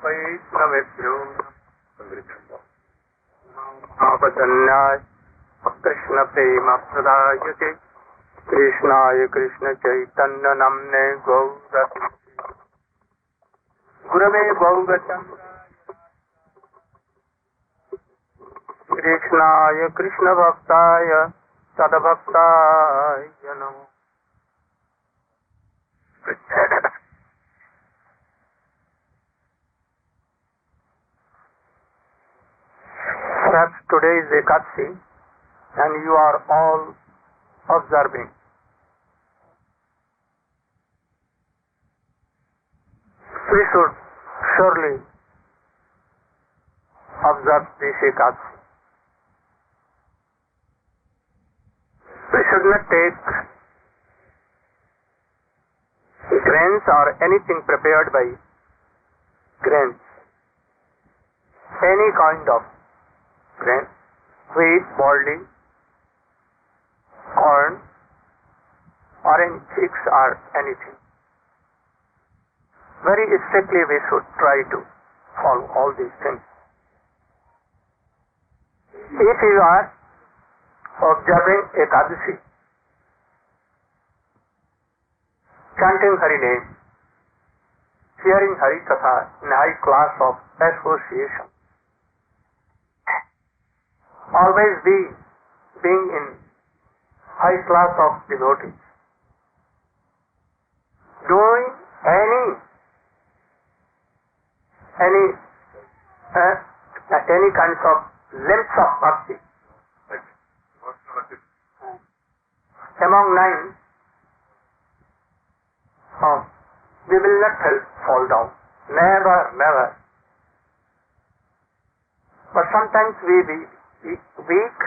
वैष्णवेभ्यो महावदन्याय कृष्ण प्रेम प्रदायते कृष्णाय कृष्ण चैतन्य नाम्ने गौरति गुरवे गौरचन्द्राय कृष्णाय कृष्ण भक्ताय तद्भक्ताय नमो। Perhaps today is Ekadashi and you are all observing. We should surely observe this Ekadashi. We should not take grains or anything prepared by grains, any kind of grain, wheat, barley, corn, or any chicks or anything. Very strictly we should try to follow all these things. If you are observing Ekadashi, chanting Hari name, hearing Hari Katha in high class of association, always being in high class of devotees, doing any kinds of limbs of bhakti. Among nine, we will not fall down. Never, never. But sometimes we be weak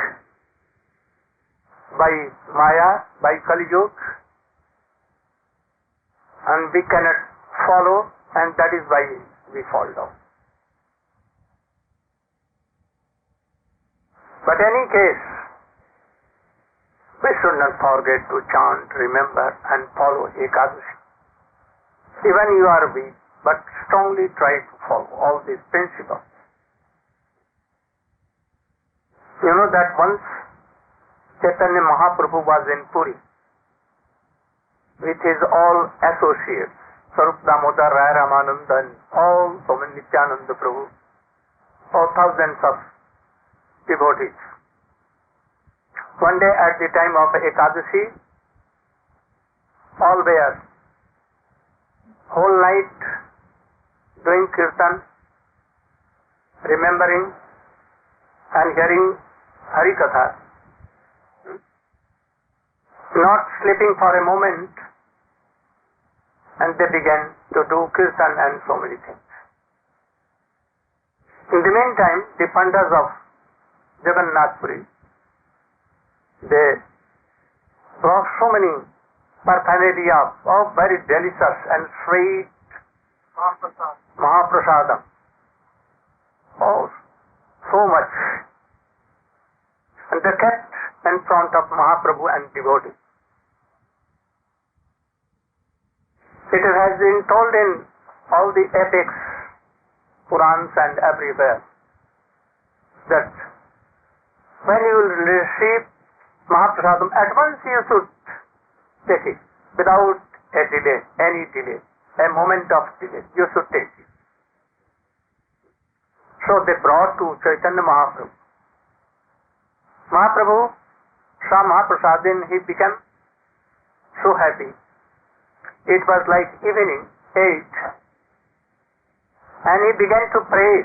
by Maya, by Kali Yuga, and we cannot follow, and that is why we fall down. But in any case, we should not forget to chant, remember, and follow Ekadashi. Even you are weak, but strongly try to follow all these principles. You know that once Chaitanya Mahaprabhu was in Puri with his all associates, Sarup Damodar, Raya Ramananda, and all Soman Nityananda Prabhu, all thousands of devotees. One day at the time of Ekadashi, all were whole night doing kirtan, remembering and hearing Hari Katha, not sleeping for a moment, and they began to do kirtan and so many things. In the meantime, the Pandas of Jagannath Puri, they brought so many paraphernalia of very delicious and sweet Mahaprasadam. Oh, so much. And they kept in front of Mahaprabhu and devotees. It has been told in all the epics, Purans and everywhere, that when you will receive Mahaprasadam, at once you should take it without a delay, any delay, a moment of delay, you should take it. So they brought to Chaitanya Mahaprabhu. Mahaprabhu saw Mahaprasadin, he became so happy. It was like evening, 8, and he began to pray,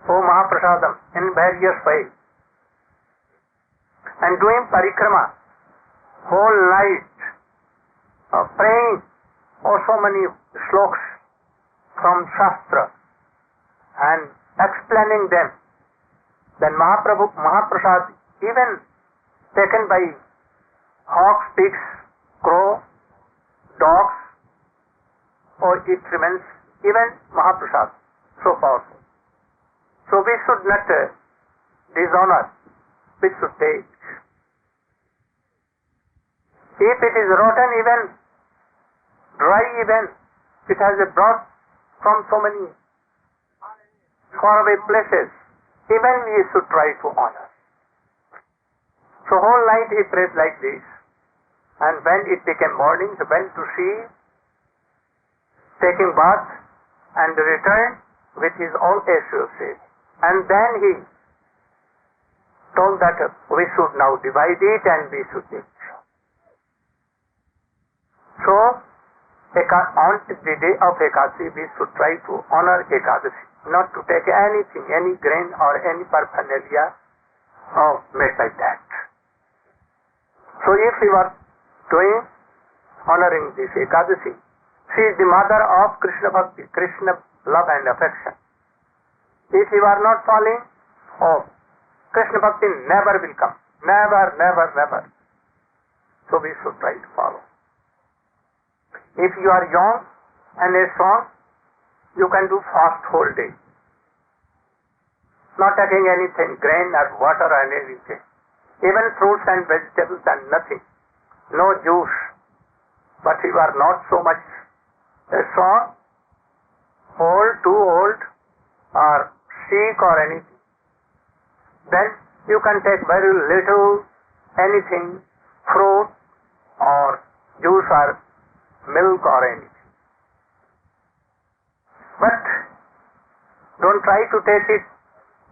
O Mahaprasadam, in various ways, and doing parikrama, whole night, praying, so many sloks from Shastra, and explaining them. Then Mahaprasad, even taken by hawks, pigs, crow, dogs, or it remains even Mahaprasad, so powerful. So we should not dishonor, we should take. If it is rotten even, dry even, it has a broad from so many faraway places, even we should try to honor. So whole night he prayed like this, and when it became morning, he went to sea, taking bath, and returned with his own associates. And then he told that we should now divide it and we should eat. So, on the day of Ekadashi, we should try to honor Ekadashi, not to take anything, any grain or any paraphernalia made by that. So if you are doing, honoring this Ekadashi, she is the mother of Krishna Bhakti, Krishna love and affection. If you are not following, Krishna Bhakti never will come. Never, never, never. So we should try to follow. If you are young and strong, you can do fast whole day. Not taking anything, grain or water or anything. Even fruits and vegetables and nothing. No juice. But you are not so much strong, old, too old, or sick or anything. Then you can take very little anything, fruit or juice or milk or anything. But don't try to take it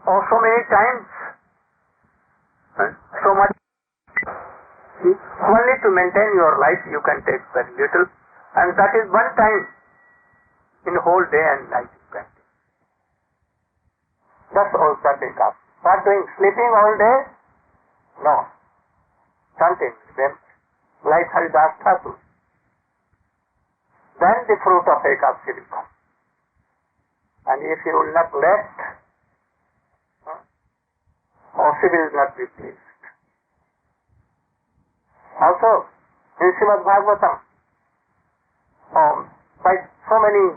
so many times. So much. Only to maintain your life you can take very little, and that is one time in whole day and night you can take. That's all that take up. What doing? Sleeping all day? No. Chanting them like Haridas Thakur. Then the fruit of Ekadashi will come. And if you will not let, she will not be pleased. Also, in Srimad Bhagavatam, by so many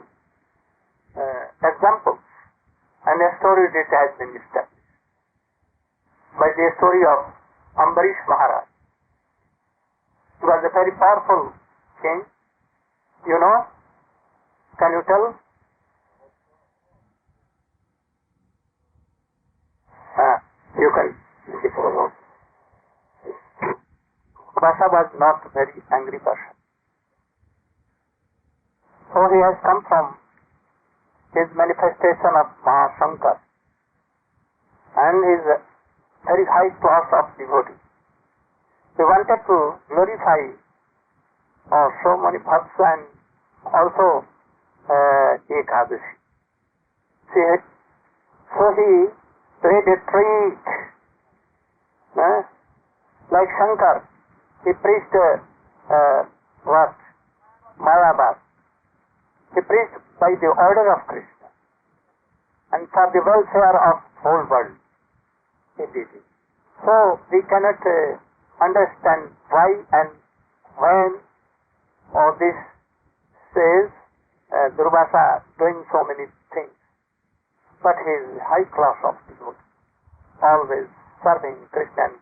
examples, and a story that has been established. By the story of Ambarish Maharaj. He was a very powerful king. You know? Can you tell? You can. Prasad was not a very angry person. So he has come from his manifestation of Maha and his very high class of devotee. He wanted to glorify so many bhakts and also Ekadashi. So he prayed a treat. Like Shankar, he preached what? Mahabharata. He preached by the order of Krishna and for the welfare of whole world. He did it. So we cannot understand why and when all this says Durvasa doing so many things. But he is high class of devotee, always serving Krishna and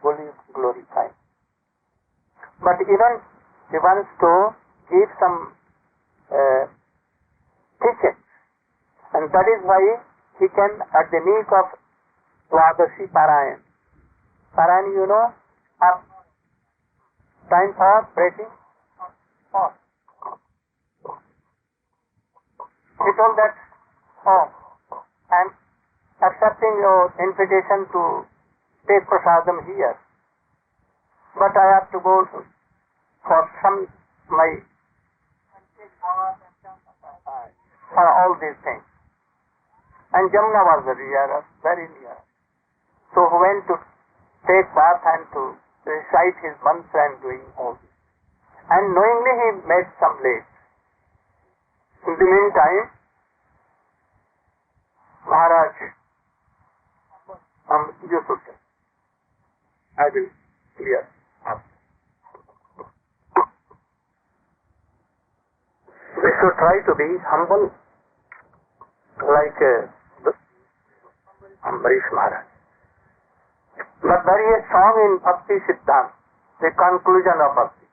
glorifying. But even he wants to give some teaching, and that is why he can at the need of Ekadashi Parayan. Parayan, you know, time for breaking fast. He told that, I am accepting your invitation to take prasadam here, but I have to go for some for all these things. And Jamuna was very near. So he went to take bath and to recite his mantra and doing all this. And knowingly he made some late. In the meantime, Maharaj, you should say, I will clear up. We should try to be humble like Ambarish Maharaj. But very strong in Bhakti Siddhanta, the conclusion of Bhakti.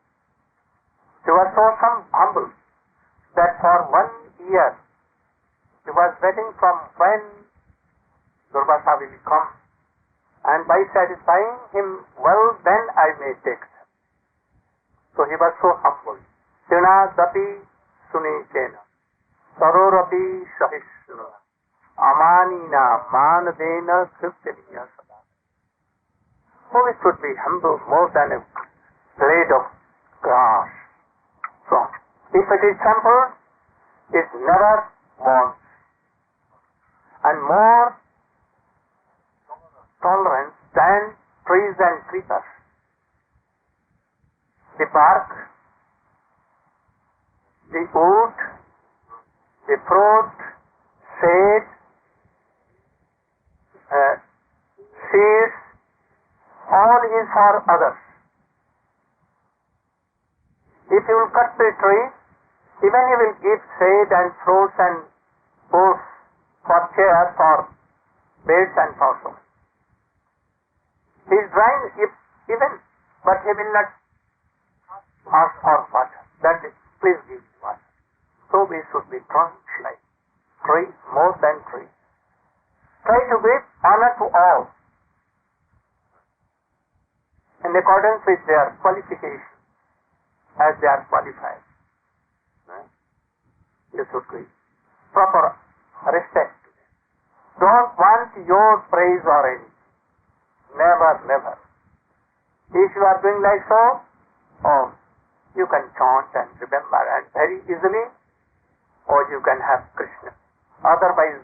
He was so humble that for 1 year He was waiting from when Durvasa will come, and by satisfying him well, then I may take them. So he was so humble. Tinadapi sunekena, sarorapi sahishnuna, amanina manadena kriptaniya sada. So we should be humble more than a blade of grass. So, if it is simple, it never wants. And more tolerance than trees and creepers. The bark, the wood, the fruit, shade, seeds, all is for others. If you will cut the tree, even he will give shade and fruits and books for chairs, for beds and for so. He is drying even, but he will not ask for water. That is, please give me water. So we should be drunk like trees, more than trees. Try to give honor to all in accordance with their qualification, as they are qualified. You should give proper respect to them. Don't want your praise or any. Never, never. If you are doing like so, oh, you can chant and remember and very easily, or you can have Krishna. Otherwise,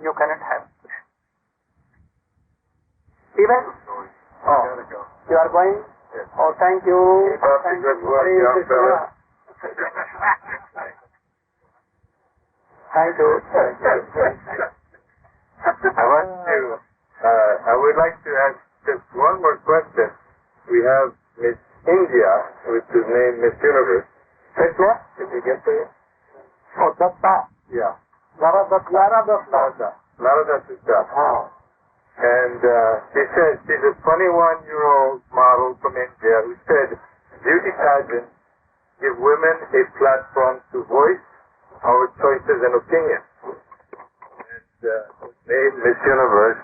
you cannot have Krishna. Even, oh, you are going? Yes. Oh, thank you. Thank you. Thank you. I would like to ask just one more question. We have Miss India, which is named Miss Universe. Krishna? Did you get there? Oh, Datta. Yeah. Lara Datta. Narada Siddha. Oh. And she said she's a 21-year-old model from India who said beauty pageants give women a platform to voice our choices and opinions. And made Miss Universe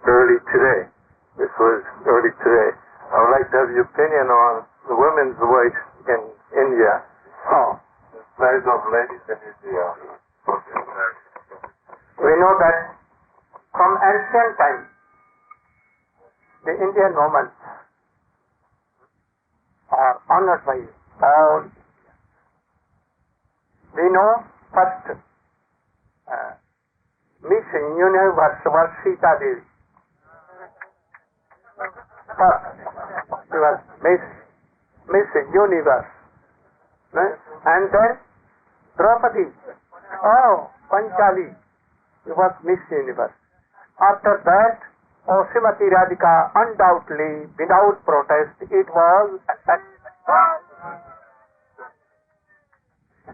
early today. This was early today. I would like to have your opinion on the women's voice in India. Oh. Rise of ladies in India. We know that from ancient times, the Indian women are honored by all. We know first Miss Universe was Sita Devi. First, she was Miss Universe. And then Draupadi, oh, Panchali, she was Miss Universe. After that, Srimati Radhika, undoubtedly, without protest, it was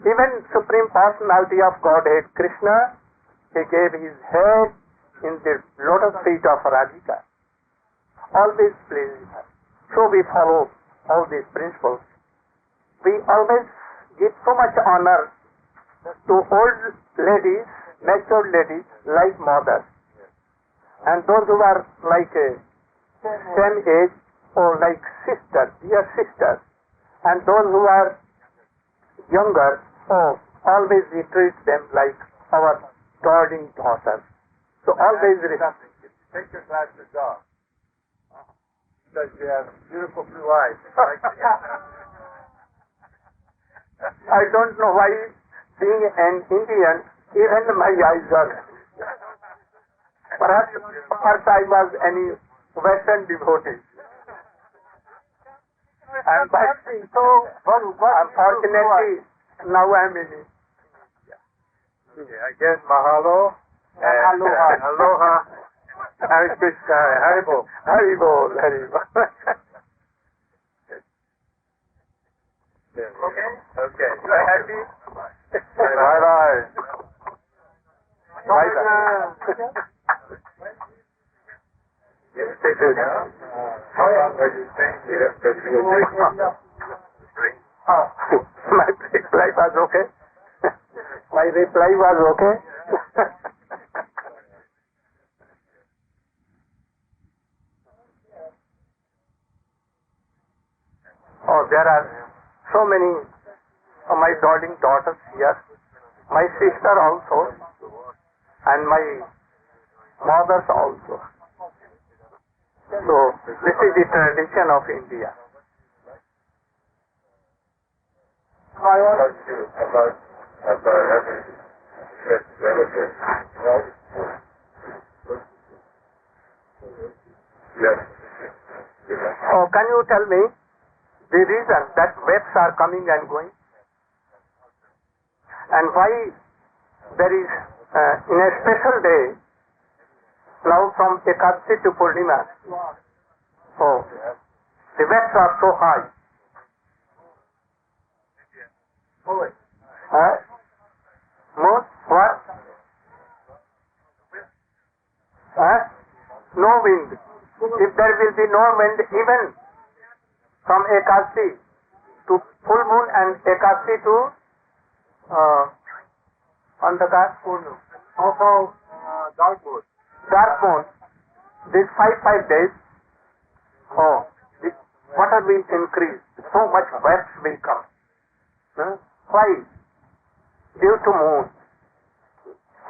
even Supreme Personality of Godhead, Krishna, he gave his head in the lotus feet of Radhika. Always pleasing her. So we follow all these principles. We always give so much honor to old ladies, matured ladies, like mothers. And those who are like same age or like sisters, dear sisters. And those who are younger, always we treat them like our darling daughters. So always take your glasses off. Because you have beautiful blue eyes. I don't know why, being an Indian, even my eyes are. Perhaps I was any Western devotee. And but so unfortunately, now I am in it. Again, mahalo. And aloha. Hare Krishna. Haribo. Haribo. Haribo. Okay. You are happy? Bye-bye. Bye-bye. How long are you staying here? My reply was okay. My reply was okay. Oh, there are so many of my darling daughters here, my sister also, and my mothers also. So, this is the tradition of India. About having relatives. Yes. Oh, can you tell me the reason that waves are coming and going? And why there is, in a special day, now from Ekadashi to Purnima, oh, the waves are so high. Moon? What? No wind. If there will be no wind, even from Ekadashi to full moon and Ekadashi to on the also dark moon, these 5 days, oh, the water will increase. So much waves will come. Why? Due to moon.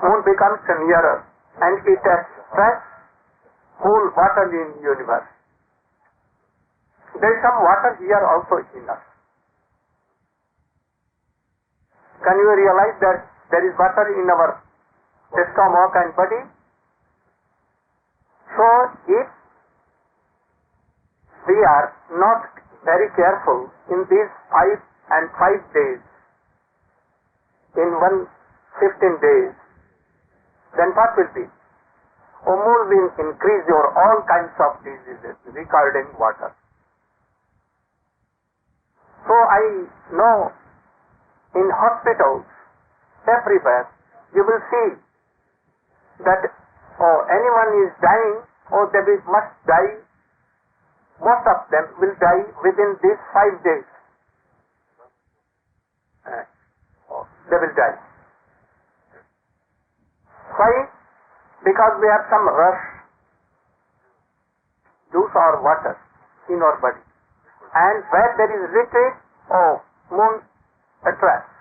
Moon becomes nearer and it attracts whole water in universe. There is some water here also in us. Can you realize that there is water in our stomach and body? So if we are not very careful in these 5 days, in 15 days, then what will be? Moon will increase your all kinds of diseases regarding water. So I know in hospitals, everywhere, you will see that anyone is dying, they must die. Most of them will die within these 5 days. They will die. Why? Because we have some rush, juice or water in our body. And where there is retreat, moon attracts.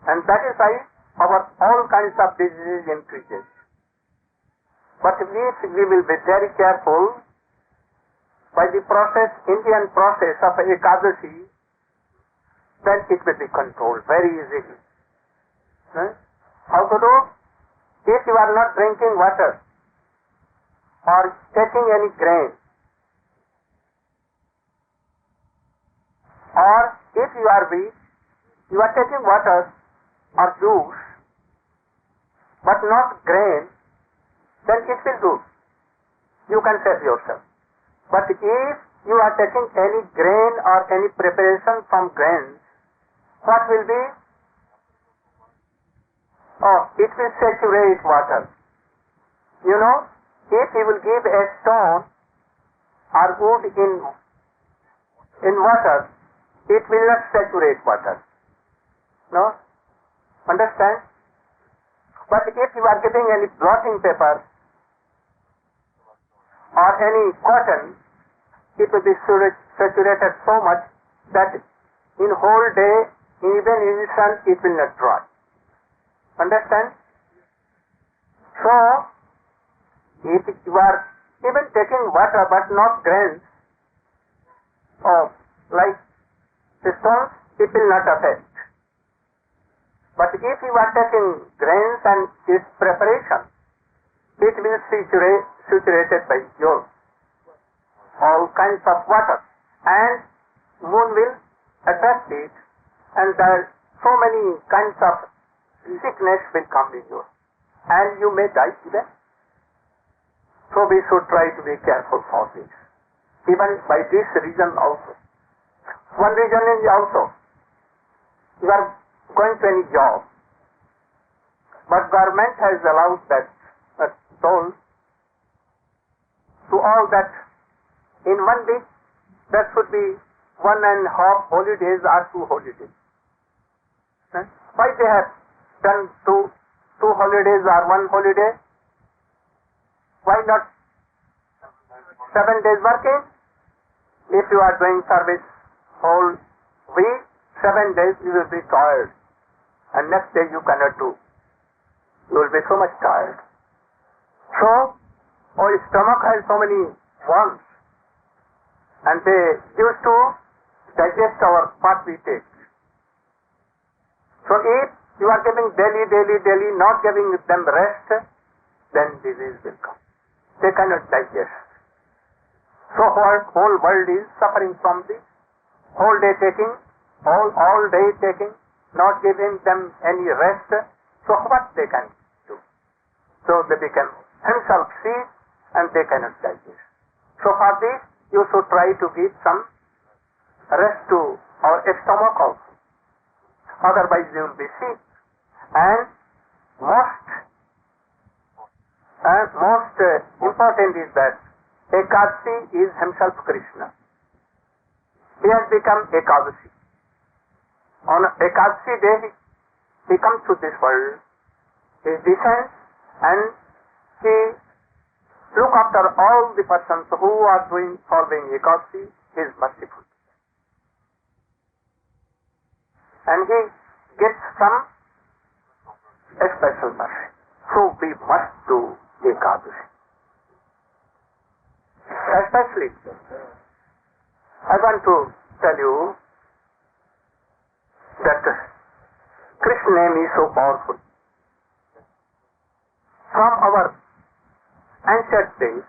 And that is why our all kinds of diseases increases. But if we will be very careful by the process, Indian process of Ekadashi, then it will be controlled very easily. How to do? If you are not drinking water or taking any grain, or if you are weak, you are taking water or juice, but not grain, then it will do. You can save yourself. But if you are taking any grain or any preparation from grains, what will be? It will saturate water. You know, if you will give a stone or wood in water, it will not saturate water. No? Understand? But if you are giving any blotting paper or any cotton, it will be saturated so much that in whole day, even in the sun, it will not dry. Understand? So, if you are even taking water but not grains, like the stones, it will not affect. But if you are taking grains and its preparation, it will be saturated by your all kinds of water, and moon will attract it, and there are so many kinds of sickness will come in you, and you may die even. So we should try to be careful for this. Even by this reason also. One reason is also, you are going to any job, but government has allowed that toll to all that in 1 week there should be 1.5 holidays or 2 holidays. Why they have done to 2 holidays or 1 holiday? Why not 7 days working? If you are doing service whole week, 7 days you will be tired. And next day you cannot do. You will be so much tired. So, our stomach has so many worms. And they used to digest what we take. So if you are giving daily, not giving them rest, then disease will come. They cannot digest. So whole world is suffering from this. Whole day taking, all day taking, not giving them any rest. So what they can do? So they become themselves sick and they cannot digest. So for this, you should try to give some rest to our stomach also. Otherwise you will be sick. And most important is that Ekadashi is himself Krishna. He has become Ekadashi. On Ekadashi day, he comes to this world. He descends and he look after all the persons who are following Ekadashi. He is merciful. And he gets some special mercy. So we must do Ekadashi. Especially, I want to tell you that Krishna name is so powerful. From our ancient days,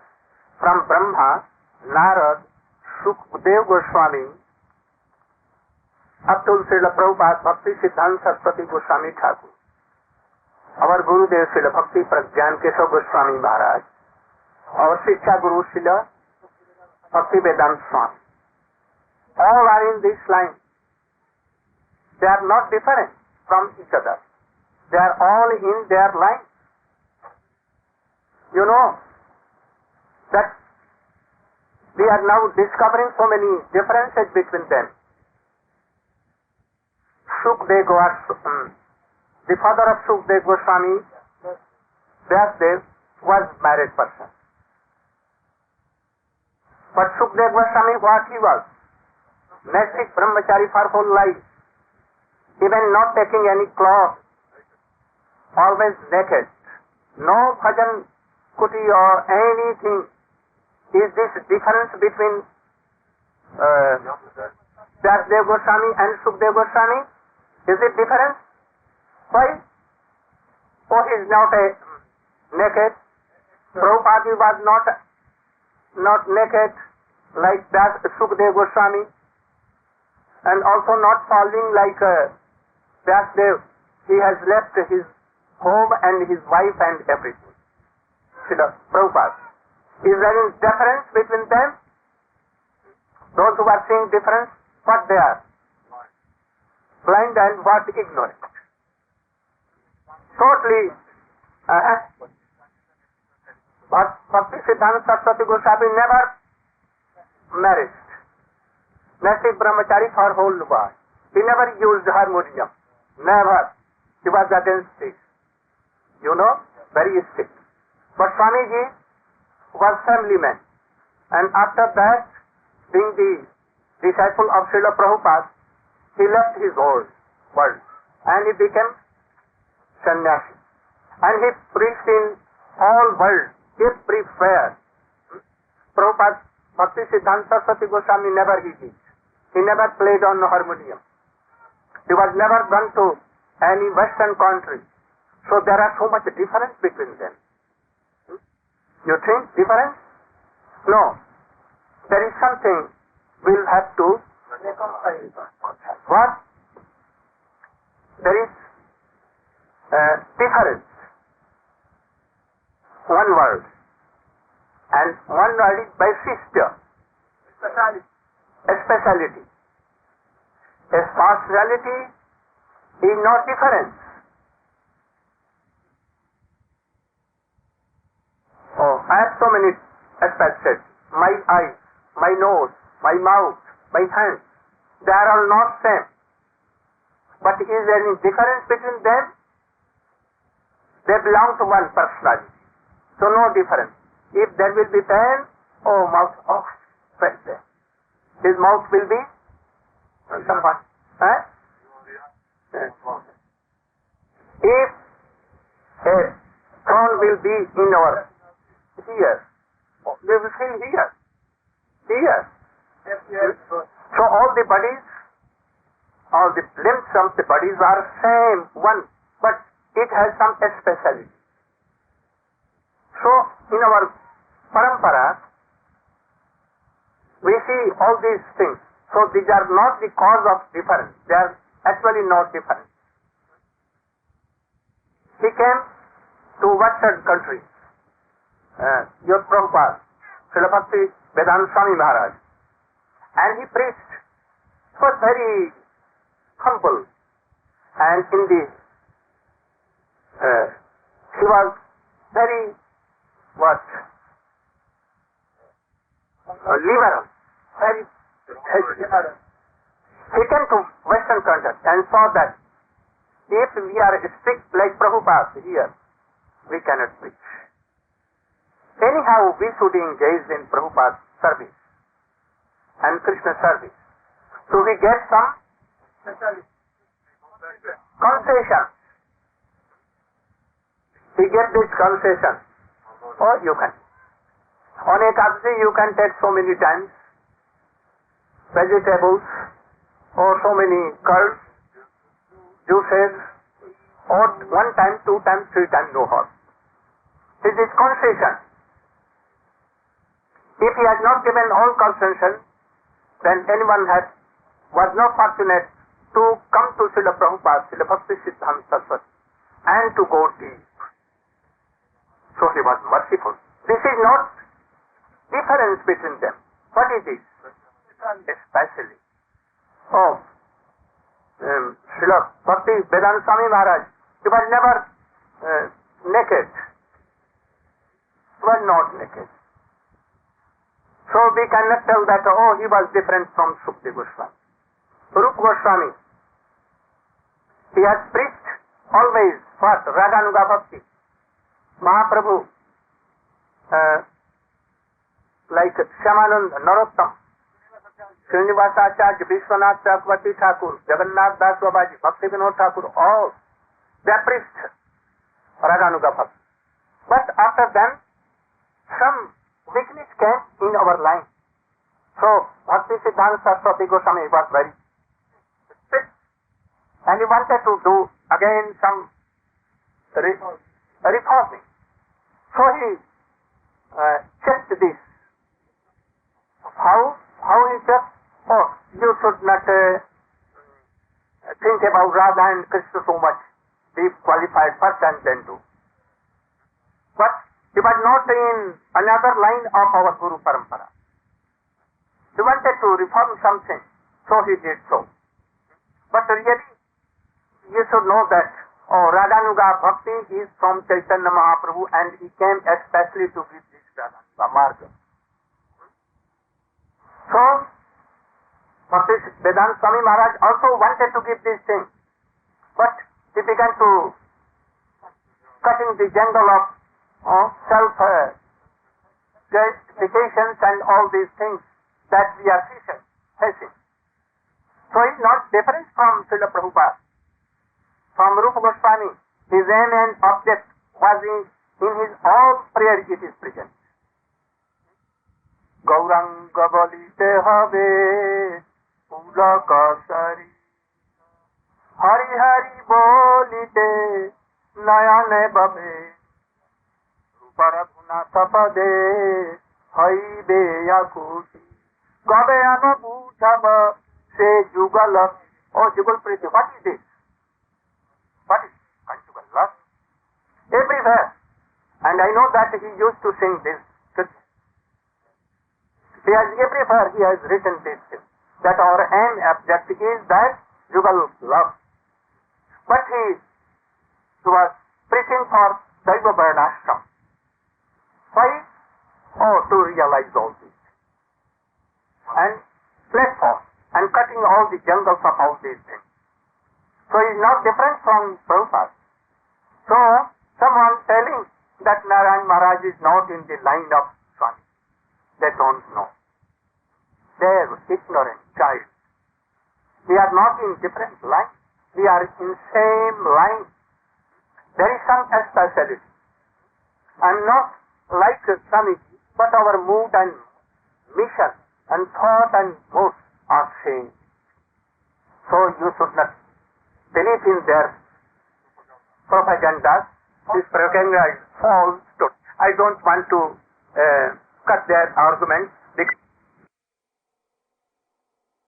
from Brahma, Narad, Sukadeva Goswami, up to Srila Prabhupada, Bhakti Siddhanta Saraswati Goswami Thakur, our Gurudev Srila Bhakti Pragyan Keshav Goswami Maharaj, our Shiksha Guru Srila Bhakti Vedanta Swami, all are in this line. They are not different from each other. They are all in their line. You know that we are now discovering so many differences between them. The father of Sukadeva Goswami, Vyasdev, was married person. But Sukadeva Goswami, what he was? Nastic brahmachari for whole life, even not taking any cloth, always naked, no bhajan kuti or anything. Is this difference between Vyasdev Goswami and Sukadeva Goswami? Is it different? Why? Oh, he is not naked. Prabhupada was not naked like that Sukadeva Goswami, and also not following like Vyasdev. He has left his home and his wife and everything. Srila Prabhupada. Is there any difference between them? Those who are seeing difference, what they are? Blind and what? Ignorant. Totally. But Bhakti Siddhanta Saraswati Goswami never married. Nastic brahmachari for whole life. He never used harmonium. Never. He was against it. You know, very strict. But Swamiji was family man. And after that, being the disciple of Srila Prabhupada, he left his old world and he became sannyasi. And he preached in all world, everywhere. Prabhupada, Bhakti Siddhanta Saraswati Goswami never he did. He never played on harmonium. He was never gone to any western country. So there are so much difference between them. You think difference? No. There is something we'll have to what? There is difference. One word. And one word is by sister. A speciality. A partiality is not difference. Oh, I have so many aspects. My eyes, my nose, my mouth, my hands, they are all not same. But is there any difference between them? They belong to one personality. So no difference. If there will be pain, oh mouth, oh, felt there. His mouth will be somewhat. If a thorn will be in our here, we will feel here. So all the bodies, all the limbs of the bodies are same, one, but it has some speciality. So in our parampara, we see all these things. So these are not the cause of difference. They are actually not different. He came to Western countries. Your Prabhupada, Srila Bhakti Vedanta Swami Maharaj, and he preached. He was very humble, and in the he was very liberal, very liberal. He came to Western countries and saw that if we are strict like Prabhupada here, we cannot preach. Anyhow, we should engage in Prabhupada's service and Krishna service. So we get some concession. We get this concession. Or you can. On Ekadashi you can take so many times vegetables or so many curds, juices, or one time, two times, three times, no harm. This is concession. If he has not given all concession, then anyone was not fortunate to come to Srila Prabhupada, Srila Bhakti Siddhanta Saraswati, and to go deep. So he was merciful. This is not difference between them. What is this? Especially. Srila Bhakti Vedanta Swami Maharaj, he was never naked. He was not naked. So we cannot tell that, he was different from Sukdev Goswami. Rupa Goswami, he has preached always what? Raganuga Bhakti. Mahaprabhu, like Shyamananda, Narottam, Srinivasacharya, Vishwanath Chakravarti Thakur, Jagannath Das Babaji, Bhakti Vinod Thakur, all they preached Raganuga Bhakti. But after them, some weakness came in our line. So Bhakti Siddhanta Saraswati Goswami was very strict, and he wanted to do again some reforming. So he checked this. How he checked? You should not think about Radha and Krishna so much. Be qualified first and then do. But he was not in another line of our Guru Parampara. He wanted to reform something, so he did so. But really, you should know that Radhanuga Bhakti is from Chaitanya Mahaprabhu, and he came especially to give this Radhanuga Marga. So, Bhakti Vedanta Swami Maharaj also wanted to give this thing, but he began to cutting the jungle of self-justifications and all these things that we are facing. So it's not different from Srila Prabhupada. From Rupa Goswami, his aim and object was in his all prayer it is present. Gauranga bolite habe pulaka sari, Hari Hari bolite nayane babe, Ruparaghuna tapade haibe yakuti, Gabe ama bujhava se jugala. Jugal Priti, what is this? What is conjugal lust? Everywhere. And I know that he used to sing this. Everywhere he has written this, that our aim object is that jugal love. But he was preaching for Daiva Varnashram. Why? To realize all this. And platform, and cutting all the jungles of all these things. So he is not different from Prabhupada. So Someone telling that Narayan Maharaj is not in the line of Swami. They don't know. They are ignorant child. We are not in different lines. We are in same line. There is some speciality. I am not like Swamiji, but our mood and mission and thought and mood are same. So you should not believe in their propaganda. This propaganda is false. I don't want to cut their arguments.